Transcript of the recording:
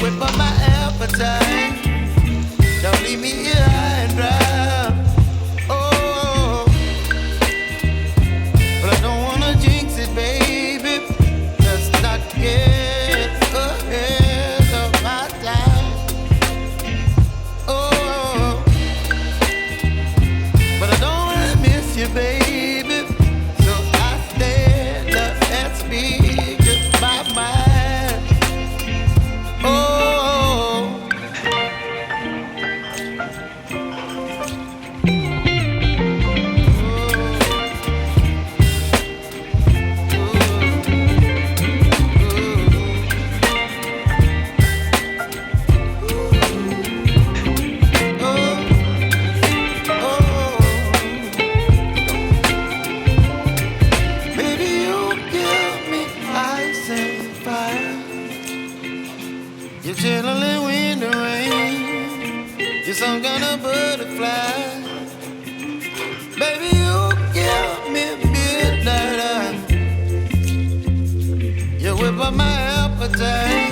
whip up my appetite. Don't leave me here high and dry. Oh, but I don't wanna jinx it, baby. Let's not get ahead of my time. Oh, but I don't wanna miss you, baby. So I stand up and speak my mind. Oh. You're chilling when the rain. You're some kind of butterfly. Baby, you give me midnight. You whip up my appetite.